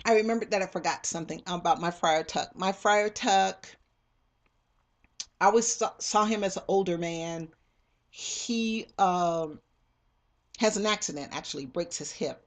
I remembered that I forgot something about my Friar Tuck. My Friar Tuck, I always saw him as an older man. He has an accident, actually breaks his hip.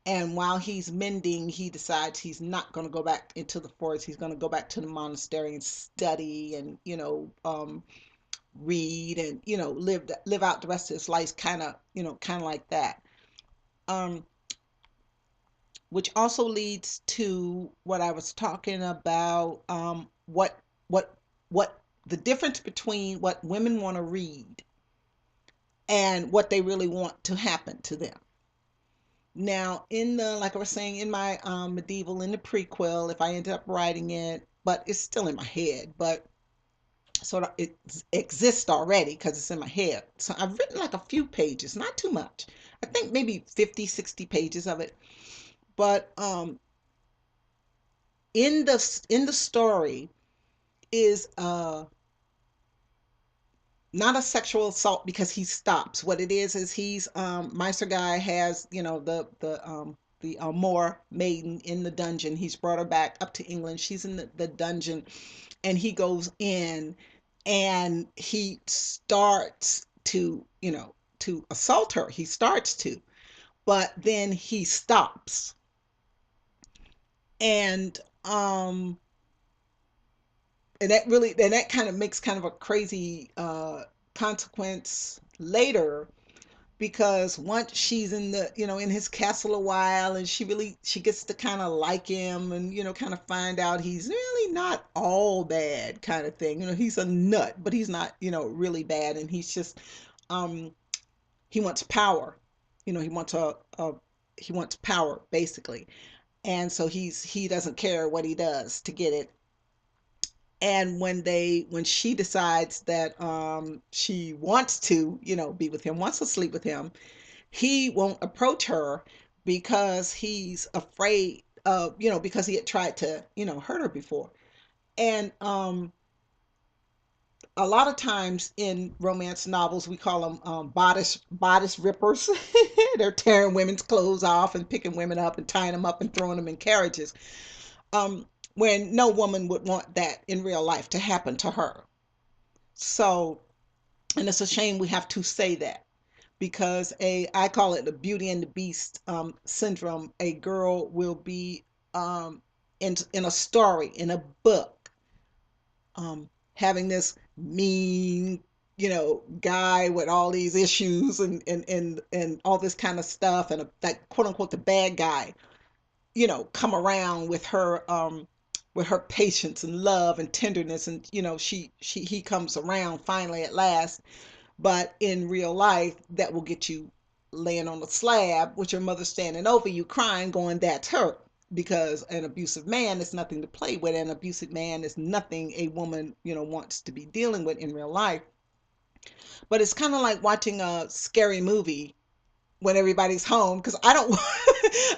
And while he's mending, he decides he's not going to go back into the forest. He's going to go back to the monastery and study and, read and, live out the rest of his life kind of like that. Um, which also leads to what I was talking about, what what the difference between what women want to read and what they really want to happen to them. Now, in the like I was saying, in my medieval, in the prequel, if I ended up writing it, but it's still in my head, but sort of it exists already because it's in my head. So I've written like a few pages, not too much. I think maybe 50, 60 pages of it. But in the story is not a sexual assault because he stops. What it is he's Meister guy has, the Moor maiden in the dungeon. He's brought her back up to England. She's in the dungeon, and he goes in and he starts to, to assault her. He starts to, but then he stops. And that kind of makes kind of a crazy consequence later, because once she's in the, in his castle a while, and she gets to kind of like him, and kind of find out he's really not all bad, kind of thing. He's a nut, but he's not, really bad, and he's just um he wants power. He wants a he wants power, basically. And so he doesn't care what he does to get it. And when she decides that she wants to, be with him, wants to sleep with him, he won't approach her because he's afraid of, because he had tried to, hurt her before. And a lot of times in romance novels, we call them bodice rippers. They're tearing women's clothes off and picking women up and tying them up and throwing them in carriages. Um, when no woman would want that in real life to happen to her. So, and it's a shame we have to say that, because I call it the Beauty and the Beast syndrome. A girl will be in a story, in a book, having this mean, guy with all these issues and all this kind of stuff, and like quote unquote the bad guy, come around with her patience and love and tenderness, and he comes around finally at last. But in real life, that will get you laying on the slab with your mother standing over you crying, going, that's her. Because an abusive man is nothing to play with. An abusive man is nothing a woman, wants to be dealing with in real life. But it's kind of like watching a scary movie when everybody's home, because I don't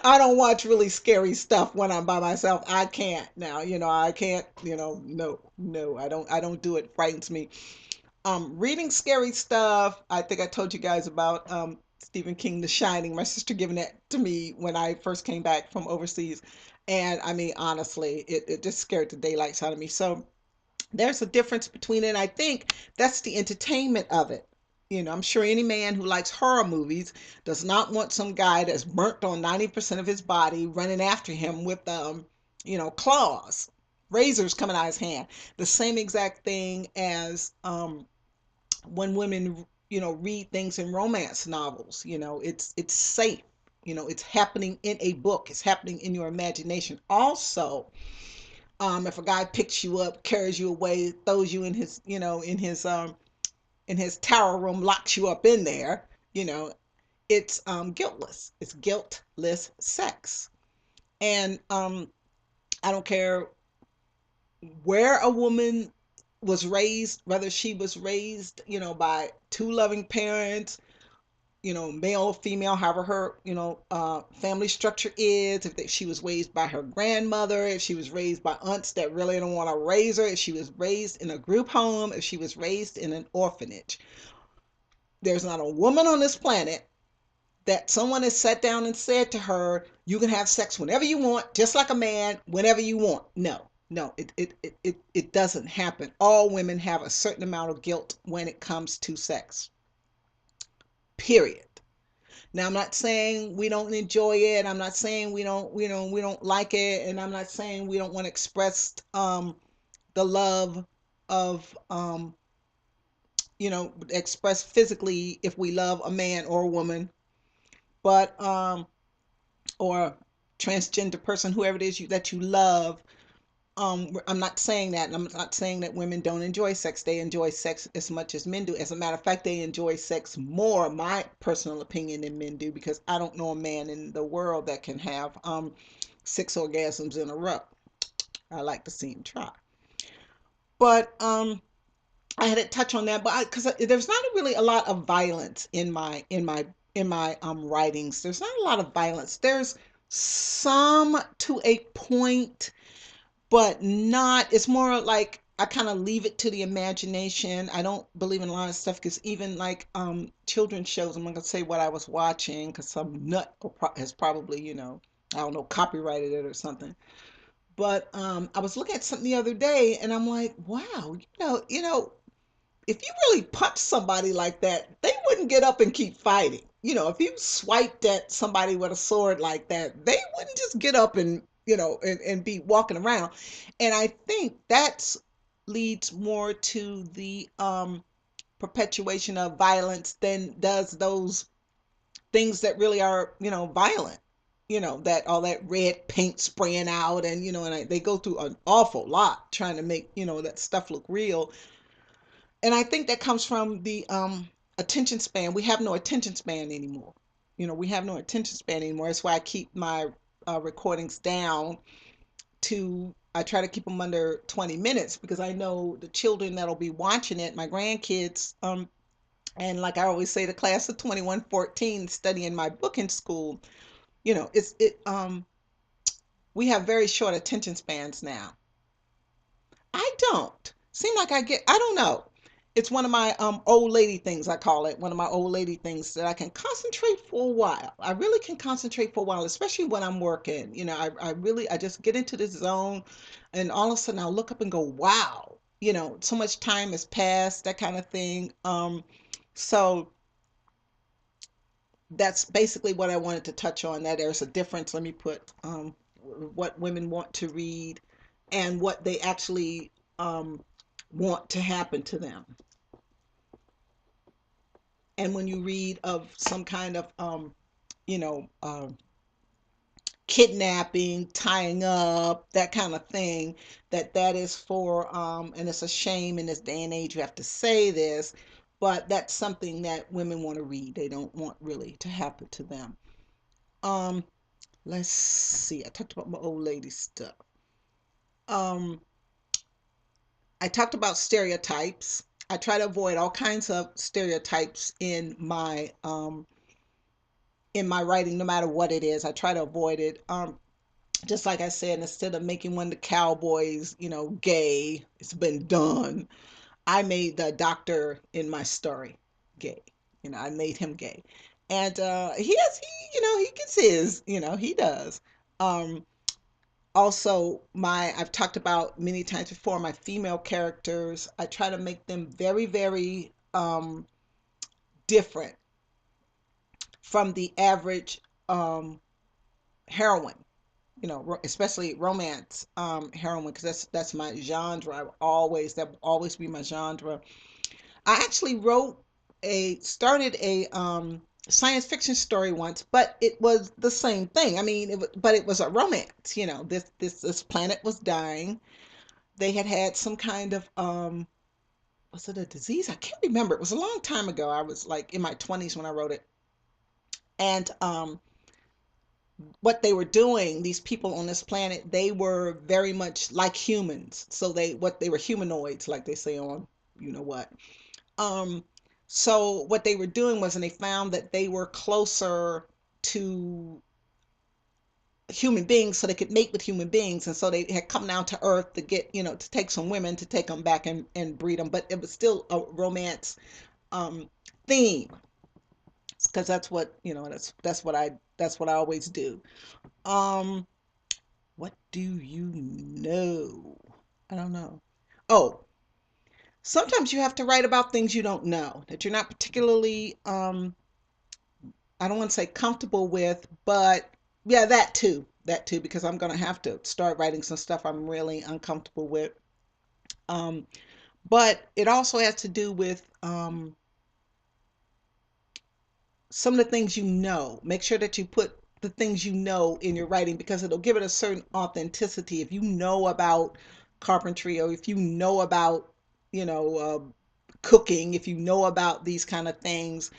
I don't watch really scary stuff when I'm by myself. I can't now, I can't, no, I don't do it. It frightens me. Reading scary stuff. I think I told you guys about Stephen King, The Shining. My sister giving that to me when I first came back from overseas. And I mean, honestly, it just scared the daylights out of me. So there's a difference between it. I think that's the entertainment of it. I'm sure any man who likes horror movies does not want some guy that's burnt on 90% of his body running after him with claws, razors coming out of his hand. The same exact thing as when women, read things in romance novels. It's safe. It's happening in a book. It's happening in your imagination. Also, if a guy picks you up, carries you away, throws you in his, in his tower room, locks you up in there, you know, it's guiltless. It's guiltless sex. And I don't care where a woman was raised, whether she was raised, by two loving parents, male or female, however her, family structure is, if she was raised by her grandmother, if she was raised by aunts that really don't want to raise her, if she was raised in a group home, if she was raised in an orphanage. There's not a woman on this planet that someone has sat down and said to her, you can have sex whenever you want, just like a man, whenever you want. No, no, it doesn't happen. All women have a certain amount of guilt when it comes to sex, period. Now, I'm not saying we don't enjoy it. I'm not saying we don't like it. And I'm not saying we don't want to express the love of, express physically if we love a man or a woman, but, or transgender person, whoever it is that you love. I'm not saying that, and I'm not saying that women don't enjoy sex. They enjoy sex as much as men do. As a matter of fact, they enjoy sex more, my personal opinion, than men do, because I don't know a man in the world that can have 6 orgasms in a row. I like to see him try. But I had to touch on that, but because there's not really a lot of violence in my writings. There's not a lot of violence. There's some to a point, but not, it's more like I kind of leave it to the imagination. I don't believe in a lot of stuff, because even like children's shows, I'm not gonna say what I was watching because some nut has probably, I don't know, copyrighted it or something. But I was looking at something the other day, and I'm like, wow, if you really punch somebody like that, they wouldn't get up and keep fighting. If you swiped at somebody with a sword like that, they wouldn't just get up and, and be walking around. And I think that's leads more to the perpetuation of violence than does those things that really are, violent. That all that red paint spraying out, and they go through an awful lot trying to make, that stuff look real. And I think that comes from the attention span. We have no attention span anymore. We have no attention span anymore. That's why I keep my recordings down to, I try to keep them under 20 minutes, because I know the children that'll be watching it, my grandkids, and like I always say, the class of 2114 studying my book in school, we have very short attention spans now. I don't. Seem like I don't know. It's one of my old lady things, I call it. One of my old lady things, that I can concentrate for a while. I really can concentrate for a while, especially when I'm working. I just get into this zone, and all of a sudden I'll look up and go, wow, so much time has passed, that kind of thing. So that's basically what I wanted to touch on, that there's a difference. Let me put what women want to read and what they actually want to happen to them. And when you read of some kind of you know kidnapping, tying up, that kind of thing, that is for and it's a shame in this day and age you have to say this, but that's something that women want to read. They don't want really to happen to them. um let's see, I talked about my old lady stuff. um I talked about stereotypes. I try to avoid all kinds of stereotypes in my writing, no matter what it is. I try to avoid it. Just like I said, instead of making one of the cowboys, gay, it's been done. I made the doctor in my story gay. I made him gay, and he gets his, he does. Um, Also, I've talked about many times before, my female characters. I try to make them very, very different from the average um, heroine. Especially romance heroine, because that's my genre. That will always be my genre. I actually started a science fiction story once, but it was the same thing. I mean, but it was a romance. This planet was dying. They had some kind of was it a disease? I can't remember. It was a long time ago. I was like in my 20s when I wrote it. And what they were doing, these people on this planet, they were very much like humans. So they were humanoids, like they say on, what. Um, so what they were doing was, and they found that they were closer to human beings, so they could mate with human beings. And so they had come down to Earth to get, to take some women, to take them back and breed them. But it was still a romance um, theme. because that's what, that's what I always do. Um, what do you know? I don't know. Oh, sometimes you have to write about things you don't know, that you're not particularly, I don't want to say comfortable with, but yeah, that too, because I'm going to have to start writing some stuff I'm really uncomfortable with. Um, but it also has to do with, some of the things you know. Make sure that you put the things you know in your writing, because it'll give it a certain authenticity. If you know about carpentry, or if you know about, you know, cooking, if you know about these kind of things,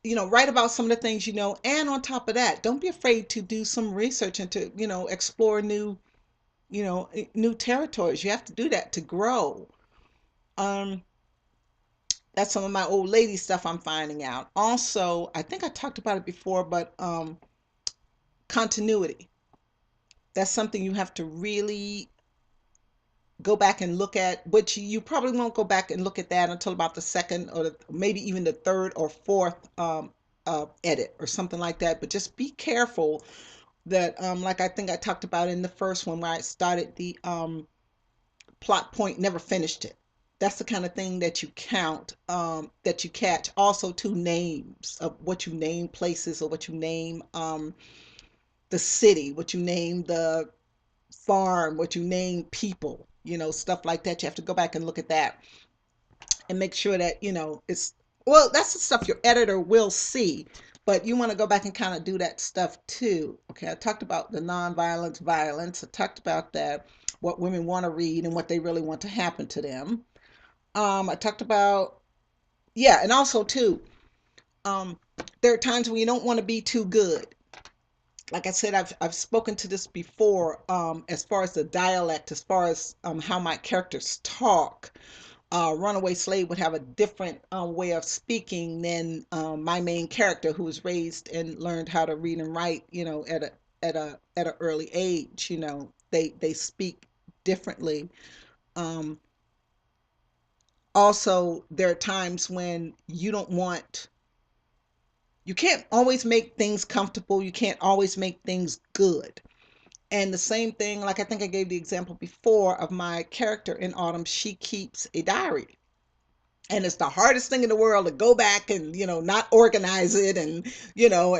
write about some of the things you know. And on top of that, don't be afraid to do some research and to, explore new, new territories. You have to do that to grow. Um, that's some of my old lady stuff I'm finding out. Also, I think I talked about it before, but continuity. That's something you have to really go back and look at, which you probably won't go back and look at that until about the second, or maybe even the third or fourth edit or something like that. But just be careful that, like I think I talked about in the first one, where I started the plot point, never finished it. That's the kind of thing that you count, that you catch. Also, two names of what you name places, or what you name, the city, what you name the farm, what you name people, stuff like that. You have to go back and look at that and make sure that, it's, well, that's the stuff your editor will see, but you want to go back and kind of do that stuff too. Okay, I talked about the nonviolence, violence. I talked about that, what women want to read and what they really want to happen to them. I talked about, yeah, and also too, um, there are times when you don't want to be too good. Like I said, I've spoken to this before, as far as the dialect, as far as, how my characters talk. Runaway Slave would have a different, way of speaking than, my main character, who was raised and learned how to read and write, at an early age. They speak differently. Um, Also, there are times when you can't always make things comfortable. You can't always make things good. And the same thing, like I think I gave the example before of my character in Autumn, she keeps a diary. And it's the hardest thing in the world to go back and, not organize it, and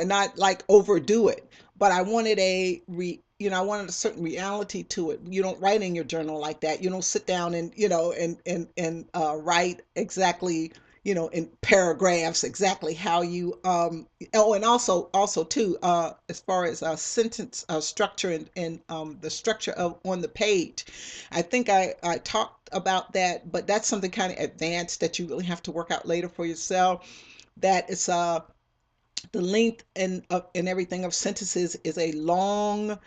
not like overdo it. But I wanted I wanted a certain reality to it. You don't write in your journal like that. You don't sit down and, write exactly, in paragraphs, exactly how you, oh, and also too, as far as sentence structure, and the structure of on the page. I think I talked about that, but that's something kind of advanced that you really have to work out later for yourself. That it's, the length and everything of sentences is a long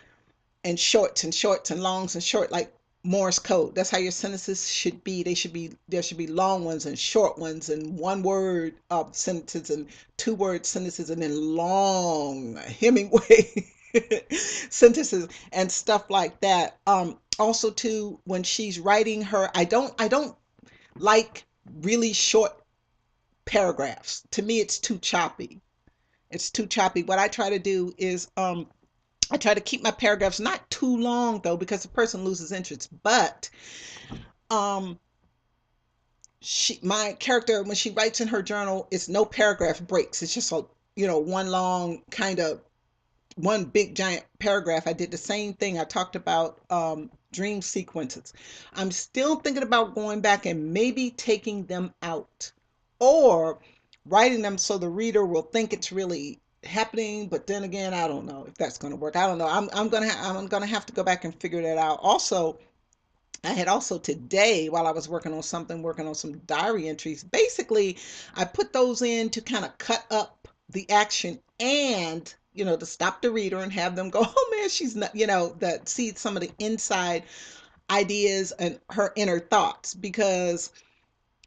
and shorts and shorts and longs and short, like Morse code. That's how your sentences should be. There should be long ones and short ones, and one word sentences, and two word sentences, and then long Hemingway sentences and stuff like that. Also too, when she's writing her, I don't like really short paragraphs. To me, it's too choppy. It's too choppy. What I try to do is, I try to keep my paragraphs not too long though, because the person loses interest. But um, my character, when she writes in her journal, it's no paragraph breaks. It's just a, one long kind of, one big giant paragraph. I did the same thing. I talked about, dream sequences. I'm still thinking about going back and maybe taking them out, or writing them so the reader will think it's really happening. But then again, I don't know if that's going to work. I don't know. I'm gonna have to go back and figure that out. Also, I had also today, while I was working on some diary entries, basically, I put those in to kind of cut up the action, and, to stop the reader and have them go, oh man, she's not, that see some of the inside ideas and her inner thoughts, because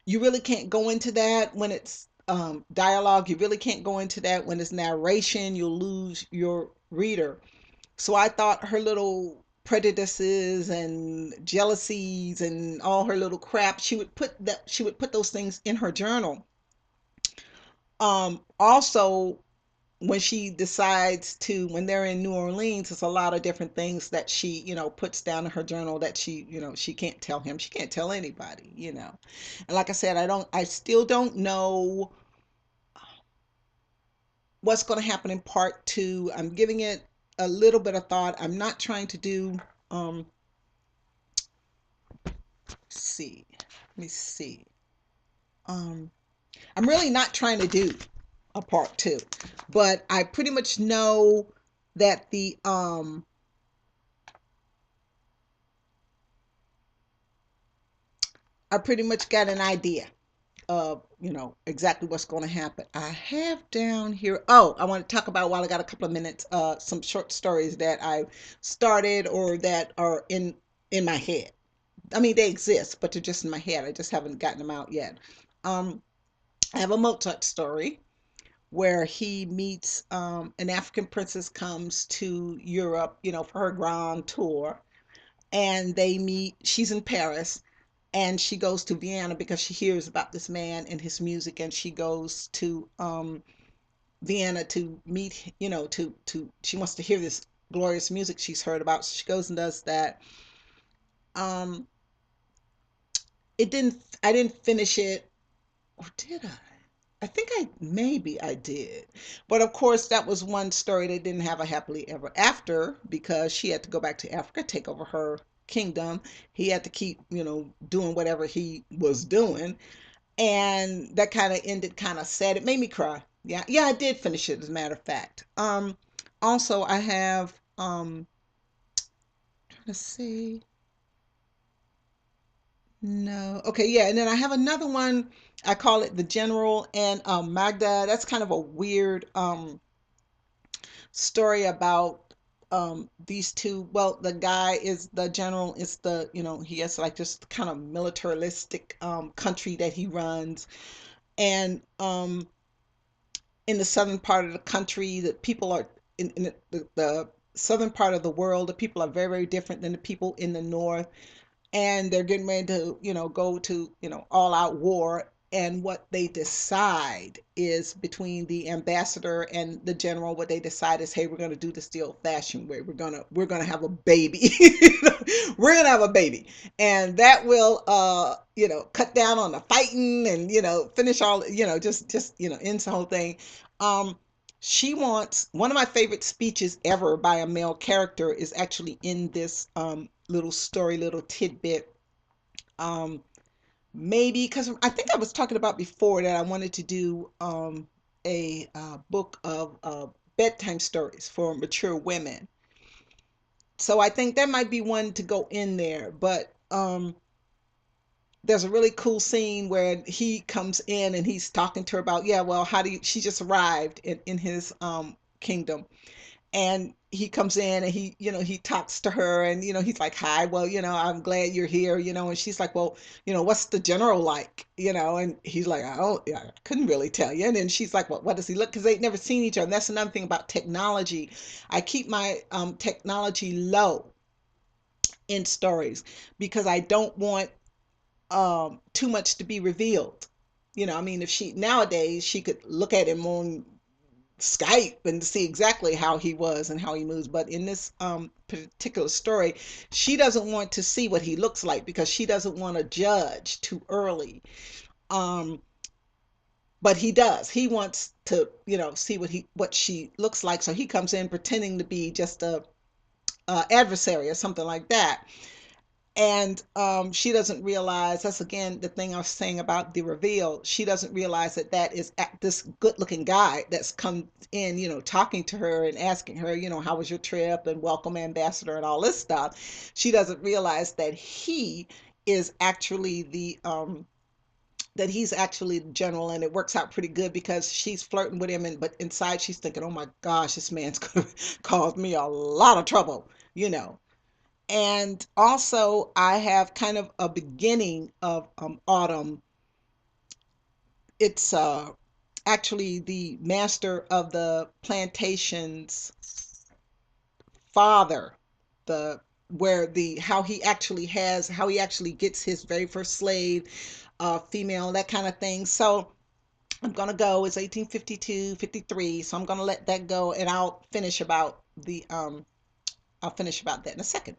you really can't go into that when it's, dialogue. You really can't go into that when it's narration. You'll lose your reader. So I thought her little prejudices and jealousies and all her little crap, she would put those things in her journal. Also, when she decides to, when they're in New Orleans, there's a lot of different things that she, puts down in her journal that she, she can't tell him. She can't tell anybody. And like I said, I still don't know what's going to happen in part two. I'm giving it a little bit of thought. I'm not trying to do, um, see, let me see. Um, I'm really not trying to do a part two, but I pretty much know that I pretty much got an idea of, exactly what's going to happen. I have down here, oh, I want to talk about, while I got a couple of minutes, some short stories that I started or that are in my head. I mean, they exist, but they're just in my head. I just haven't gotten them out yet. Um, I have a Mozart story where he meets, an African princess comes to Europe, for her grand tour, and they meet. She's in Paris, and she goes to Vienna because she hears about this man and his music, and she goes to, Vienna to meet, to she wants to hear this glorious music she's heard about. So she goes and does that. Um, it didn't. I didn't finish it, or did I? I think maybe I did. But of course, that was one story that didn't have a happily ever after because she had to go back to Africa, take over her kingdom. He had to keep, doing whatever he was doing. And that kind of ended kind of sad. It made me cry. Yeah, yeah, I did finish it as a matter of fact. Also I have, let's see. No. Okay, yeah, and then I have another one. I call it The General and, Magda. That's kind of a weird, story about, these two. Well, the guy is the general, is the, he has like this kind of militaristic, country that he runs. And, in the southern part of the country, the people are in the southern part of the world, the people are very, very different than the people in the north, and they're getting ready to, go to, all out war. And what they decide is, between the ambassador and the general, what they decide is, hey, we're going to do this the old fashioned way. We're going to have a baby. We're going to have a baby. And that will, cut down on the fighting and, finish all, just, ends the whole thing. Um, she wants, one of my favorite speeches ever by a male character is actually in this, little story, little tidbit. Um, Maybe because I think I was talking about before that I wanted to do, a, book of, bedtime stories for mature women. So I think that might be one to go in there. But, there's a really cool scene where he comes in and he's talking to her about, yeah, well, how do you, she just arrived in his, kingdom, and he comes in and he talks to her, and he's like, hi, well, I'm glad you're here, and she's like, well, what's the general like, and he's like, yeah, I couldn't really tell you. And then she's like, well, what does he look, because they'd never seen each other. And that's another thing about technology. I keep my, technology low in stories because I don't want, too much to be revealed. I mean, if she nowadays she could look at him on Skype and see exactly how he was and how he moves. But in this, particular story, she doesn't want to see what he looks like because she doesn't want to judge too early. Um, but he does. He wants to, see what she looks like. So he comes in pretending to be just a adversary or something like that. And, she doesn't realize, that's again the thing I was saying about the reveal. She doesn't realize that that is this good looking guy that's come in, talking to her and asking her, how was your trip and welcome ambassador and all this stuff. She doesn't realize that he is actually that he's actually the general, and it works out pretty good because she's flirting with him, and but inside she's thinking, oh my gosh, this man's gonna cause me a lot of trouble, you know. And also, I have kind of a beginning of, autumn. It's, actually the master of the plantation's father, the where the how he actually gets his very first slave, female, that kind of thing. So I'm gonna go. It's 1852, 53. So I'm gonna let that go, and I'll finish about that in a second.